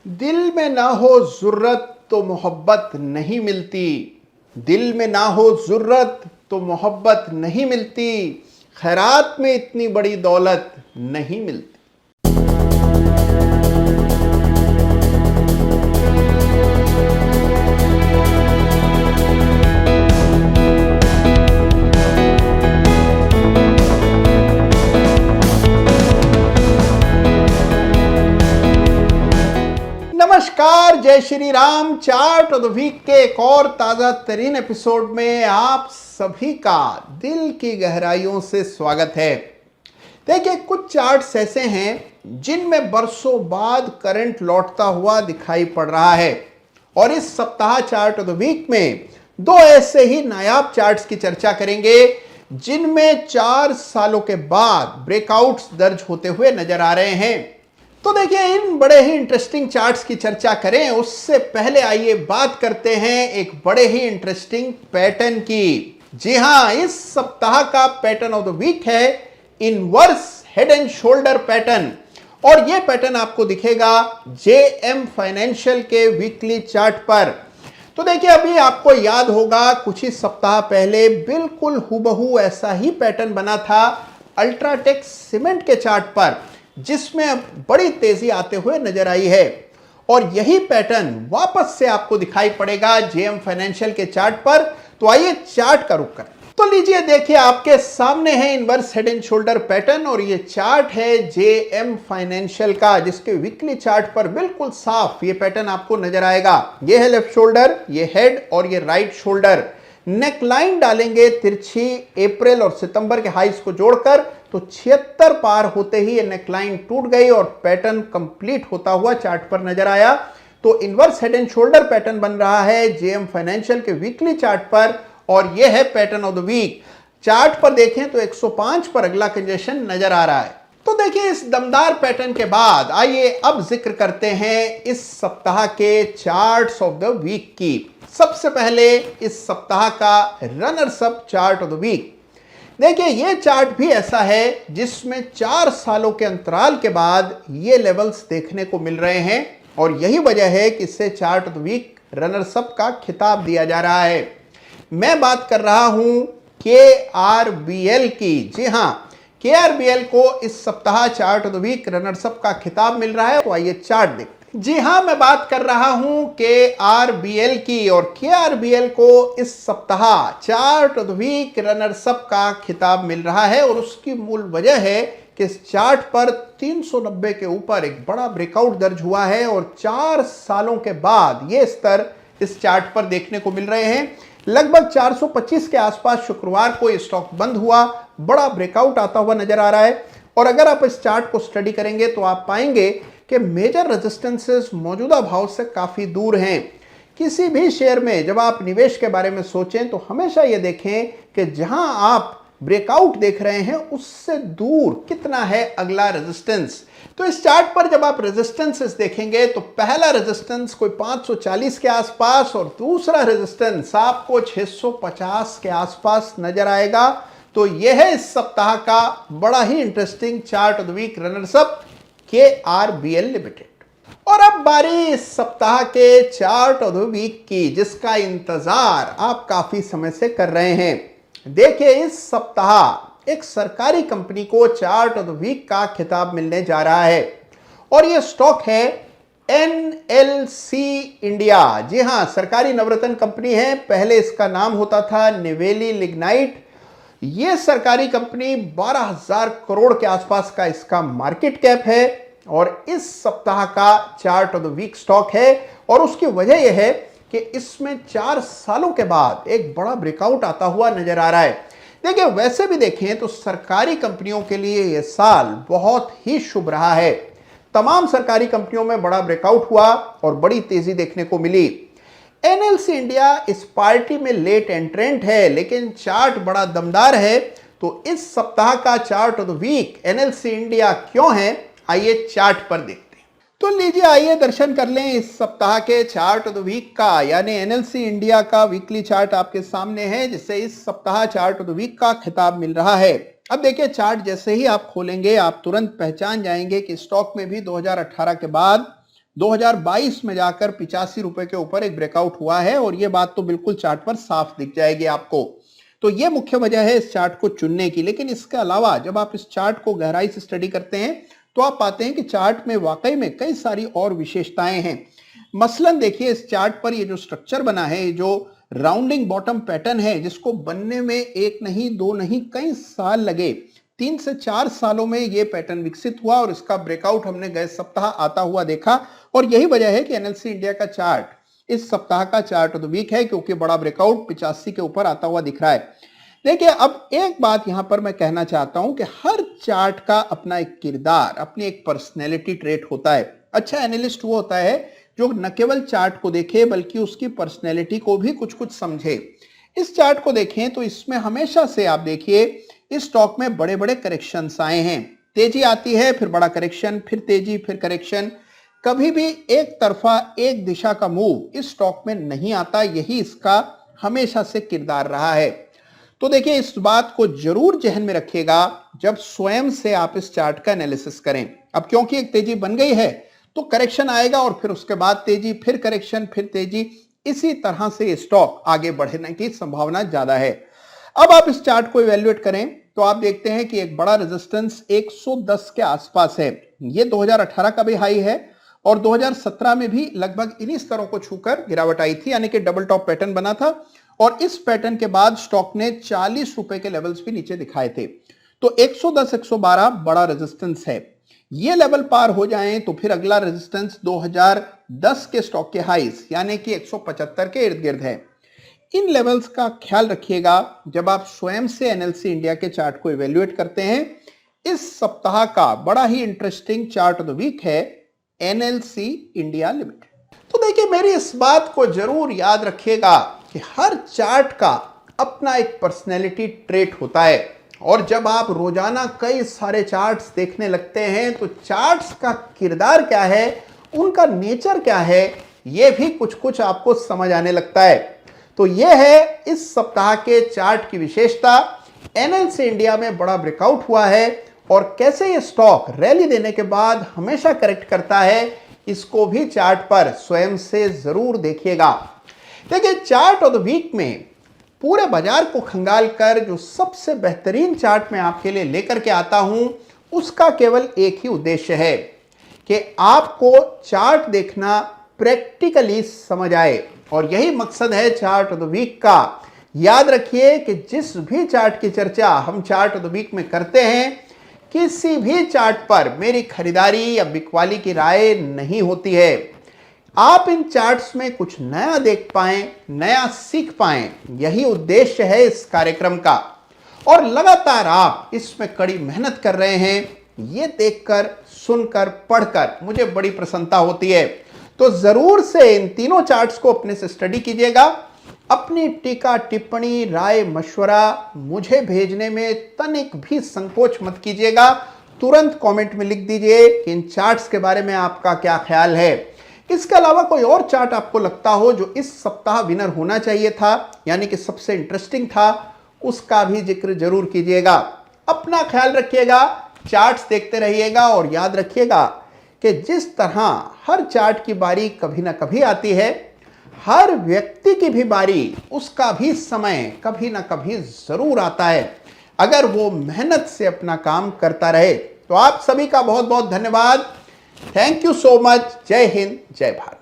दिल में ना हो जुर्रत तो मोहब्बत नहीं मिलती। दिल में ना हो जुर्रत तो मोहब्बत नहीं मिलती। खैरात में इतनी बड़ी दौलत नहीं मिलती। नमस्कार, जय Shri Ram. Chart of the week के एक और ताजा तरीन एपिसोड में आप सभी का दिल की गहराइयों से स्वागत है। देखिए, कुछ चार्ट्स ऐसे हैं जिनमें बरसों बाद करंट लौटता हुआ दिखाई पड़ रहा है, और इस सप्ताह चार्ट ऑफ द वीक में दो ऐसे ही नायाब चार्ट्स की चर्चा करेंगे जिनमें 4 सालों के बाद ब्रेकआउट्स दर्ज होते हुए नजर आ रहे हैं। तो देखिए, इन बड़े ही इंटरेस्टिंग चार्ट्स की चर्चा करें उससे पहले आइए बात करते हैं एक बड़े ही इंटरेस्टिंग पैटर्न की। जी हां, इस सप्ताह का पैटर्न ऑफ द वीक है inverse head and shoulder pattern, और यह पैटर्न आपको दिखेगा जेएम फाइनेंशियल के वीकली चार्ट पर। तो देखिए, अभी आपको याद होगा कुछ ही सप्ताह पहले बिल्कुल हूबहू ऐसा ही पैटर्न बना था अल्ट्राटेक सीमेंट के चार्ट पर, जिसमें अब बड़ी तेजी आते हुए नजर आई है, और यही पैटर्न वापस से आपको दिखाई पड़ेगा जेएम फाइनेंशियल के चार्ट पर। तो आइए चार्ट का रुख करें। तो लीजिए, देखिए, आपके सामने है inverse head and shoulder pattern, और ये चार्ट है जेएम फाइनेंशियल का, जिसके वीकली चार्ट पर बिल्कुल साफ ये पैटर्न आपको नजर आएगा। ये है लेफ्ट शोल्डर, ये हेड और ये राइट शोल्डर। नेकलाइन डालेंगे तिरछी अप्रैल और सितंबर के हाइस को जोड़कर, तो 76 पार होते ही ये नेकलाइन टूट गई और पैटर्न कंप्लीट होता हुआ चार्ट पर नजर आया। तो inverse head and shoulder pattern बन रहा है जेएम फाइनेंशियल के वीकली चार्ट पर, और यह है pattern of the week. Chart पर देखें तो 105 पर अगला कंजेशन नजर आ रहा है। तो देखिए, इस दमदार पैटर्न के बाद आइए अब जिक्र करते हैं इस सप्ताह के चार्ट्स ऑफ द वीक की। सबसे पहले इस सप्ताह का runners up chart of the week. देखिए, ये चार्ट भी ऐसा है जिसमें 4 सालों के अंतराल के बाद ये लेवल्स देखने को मिल रहे हैं, और यही वजह है कि इसे chart of the week runners up का खिताब दिया जा रहा है। मैं बात कर रहा हूं केआरबीएल की। जी हां, केआरबीएल को इस सप्ताह chart of the week runners up का खिताब मिल रहा है। तो आइए चार्ट देखते हैं। जी हां, मैं बात कर रहा हूं केआरबीएल की, और केआरबीएल को इस सप्ताह chart of the week runners up का खिताब मिल रहा है, और उसकी मूल वजह है कि इस चार्ट पर 390 के ऊपर एक बड़ा ब्रेकआउट दर्ज हुआ है, और 4 सालों के बाद ये स्तर इस चार्ट पर देखने को मिल रहे हैं। लगभग 425 के आसपास शुक्रवार को स्टॉक बंद हुआ, बड़ा ब्रेकआउट आता हुआ नजर आ रहा है। और अगर आप इस चार्ट को स्टडी करेंगे तो आप पाएंगे कि मेजर रेजिस्टेंसेस मौजूदा भाव से काफी दूर हैं। किसी भी शेयर में जब आप निवेश के बारे में सोचें तो हमेशा यह देखें कि जहां आप ब्रेकआउट देख रहे हैं उससे दूर कितना है अगला रेजिस्टेंस। तो इस चार्ट पर जब आप रेजिस्टेंसेस देखेंगे तो पहला रेजिस्टेंस कोई 540 के आसपास, और दूसरा रेजिस्टेंस आपको 650 के आसपास नजर आएगा। तो यह है इस सप्ताह का बड़ा ही interesting chart of the week runners up KRBL limited. और अब बारी इस सप्ताह के चार्ट ऑफ द वीक की, जिसका इंतजार आप काफी समय से कर रहे हैं। देखिए, इस सप्ताह एक सरकारी कंपनी को चार्ट ऑफ द वीक का खिताब मिलने जा रहा है, और यह स्टॉक है एनएलसी इंडिया। जी हां, सरकारी नवरत्न कंपनी है। पहले इसका नाम होता था निवेली लिग्नाइट। यह सरकारी कंपनी 12,000 करोड़ के आसपास का इसका मार्केट कैप है, और इस सप्ताह का chart of the week stock है। और उसकी वजह यह है कि इसमें 4 सालों के बाद एक बड़ा ब्रेकआउट आता हुआ नजर आ रहा है। देखिए, वैसे भी देखें तो सरकारी कंपनियों के लिए यह साल बहुत ही शुभ रहा है। तमाम सरकारी कंपनियों में बड़ा ब्रेकआउट हुआ और बड़ी तेजी देखने को मिली। एनएलसी इंडिया इस पार्टी में लेट एंट्रेंट है, लेकिन चार्ट बड़ा दमदार है। तो इस सप्ताह का chart of the week NLC India क्यों है, आइए चार्ट पर देखते हैं। तो लीजिए, आइए दर्शन कर लें इस सप्ताह के चार्ट ऑफ द वीक का, यानी एनएलसी इंडिया का वीकली चार्ट आपके सामने है, जिससे इस सप्ताह चार्ट ऑफ द वीक का खिताब मिल रहा है। अब देखिए, चार्ट जैसे ही आप खोलेंगे आप तुरंत पहचान जाएंगे कि स्टॉक में भी 2018 के बाद 2022 में जाकर 85 रुपए के ऊपर एक ब्रेकआउट हुआ है और ये बात तो बिल्कुल चार्ट पर साफ दिख जाएगी आपको। तो ये मुख्य वजह है इस चार्ट को चुनने की। लेकिन इसके अलावा जब आप इस चार्ट को गहराई से स्टडी करते हैं तो आप पाते हैं कि चार्ट में वाकई में कई सारी और विशेषताएं हैं। मसलन देखिए, इस चार्ट पर ये जो स्ट्रक्चर बना है, जो राउंडिंग बॉटम पैटर्न है, जिसको बनने में एक नहीं दो नहीं कई साल लगे, 3 से 4 सालों में ये पैटर्न विकसित हुआ और इसका ब्रेकआउट हमने गए सप्ताह आता हुआ देखा। और यही वजह है कि एनएलसी इंडिया का चार्ट इस सप्ताह का चार्ट ऑफ द वीक है, क्योंकि बड़ा ब्रेकआउट 85 के ऊपर आता हुआ दिख रहा है। देखिए, अब एक बात यहां पर मैं कहना चाहता हूं कि हर चार्ट का अपना एक किरदार, अपनी एक पर्सनैलिटी ट्रेट होता है। अच्छा एनालिस्ट वो होता है जो न केवल चार्ट को देखे बल्कि उसकी पर्सनैलिटी को भी कुछ कुछ समझे। इस चार्ट को देखें तो इसमें हमेशा से आप देखिए, इस स्टॉक में बड़े बड़े करेक्शंस आए हैं। तेजी आती है, फिर बड़ा करेक्शन, फिर तेजी, फिर करेक्शन। कभी भी एक तरफा एक दिशा का मूव इस स्टॉक में नहीं आता। यही इसका हमेशा से किरदार रहा है। तो देखिए, इस बात को जरूर जहन में रखिएगा जब स्वयं से आप इस चार्ट का एनालिसिस करें। अब क्योंकि एक तेजी बन गई है तो करेक्शन आएगा और फिर उसके बाद तेजी, फिर करेक्शन, फिर तेजी। इसी तरह से स्टॉक आगे बढ़ने की संभावना ज्यादा है। अब आप इस चार्ट को इवैल्यूएट करें तो आप देखते हैं कि एक बड़ा रेजिस्टेंस 110 के आसपास है। ये 2018 का भी हाई है और 2017 में भी लगभग इन्हीं स्तरों को छूकर गिरावट आई थी, यानी कि डबल टॉप पैटर्न बना था। और इस पैटर्न के बाद स्टॉक ने 40 रुपए के लेवल्स भी नीचे दिखाए थे। तो 110 112 बड़ा रेजिस्टेंस है। ये लेवल पार हो जाएं तो फिर अगला रेजिस्टेंस 2010 के स्टॉक के हाईज यानी कि 175 के इर्द गिर्द है। इन लेवल्स का ख्याल रखिएगा जब आप स्वयं से एनएलसी इंडिया के चार्ट को इवेल्युएट करते हैं। इस सप्ताह का बड़ा ही interesting chart of the week है एनएलसी इंडिया लिमिटेड। तो देखिए, मेरी इस बात को जरूर याद रखिएगा कि हर चार्ट का अपना एक पर्सनैलिटी ट्रेट होता है और जब आप रोजाना कई सारे चार्ट्स देखने लगते हैं तो चार्ट्स का किरदार क्या है, उनका नेचर क्या है, यह भी कुछ कुछ आपको समझ आने लगता है। तो यह है इस सप्ताह के चार्ट की विशेषता। एनएलसी इंडिया में बड़ा ब्रेकआउट हुआ है और कैसे ये स्टॉक रैली देने के बाद हमेशा करेक्ट करता है, इसको भी चार्ट पर स्वयं से जरूर देखिएगा। देखिए, चार्ट ऑफ द वीक में पूरे बाजार को खंगाल कर जो सबसे बेहतरीन चार्ट मैं आपके लिए लेकर के आता हूं, उसका केवल एक ही उद्देश्य है कि आपको चार्ट देखना प्रैक्टिकली समझ आए। और यही मकसद है चार्ट ऑफ द वीक का। याद रखिए कि जिस भी चार्ट की चर्चा हम चार्ट ऑफ द वीक में करते हैं, किसी भी चार्ट पर मेरी खरीदारी या बिकवाली की राय नहीं होती है। आप इन चार्ट्स में कुछ नया देख पाएं, नया सीख पाएं, यही उद्देश्य है इस कार्यक्रम का। और लगातार आप इसमें कड़ी मेहनत कर रहे हैं, ये देखकर, सुनकर, पढ़कर मुझे बड़ी प्रसन्नता होती है। तो जरूर से इन तीनों चार्ट्स को अपने से स्टडी कीजिएगा। अपनी टीका, टिप्पणी, राय, मशवरा मुझे भेजने में तनिक भी संकोच मत कीजिएगा। तुरंत कमेंट में लिख दीजिए कि इन चार्ट्स के बारे में आपका क्या ख्याल है। इसके अलावा कोई और चार्ट आपको लगता हो जो इस सप्ताह विनर होना चाहिए था, यानी कि सबसे इंटरेस्टिंग था, उसका भी जिक्र जरूर कीजिएगा। अपना ख्याल रखिएगा, चार्ट्स देखते रहिएगा और याद रखिएगा कि जिस तरह हर चार्ट की बारी कभी ना कभी आती है, हर व्यक्ति की भी बारी, उसका भी समय कभी ना कभी जरूर आता है, अगर वो मेहनत से अपना काम करता रहे। तो आप सभी का बहुत बहुत धन्यवाद। Thank you so much. जय हिंद, जय भारत।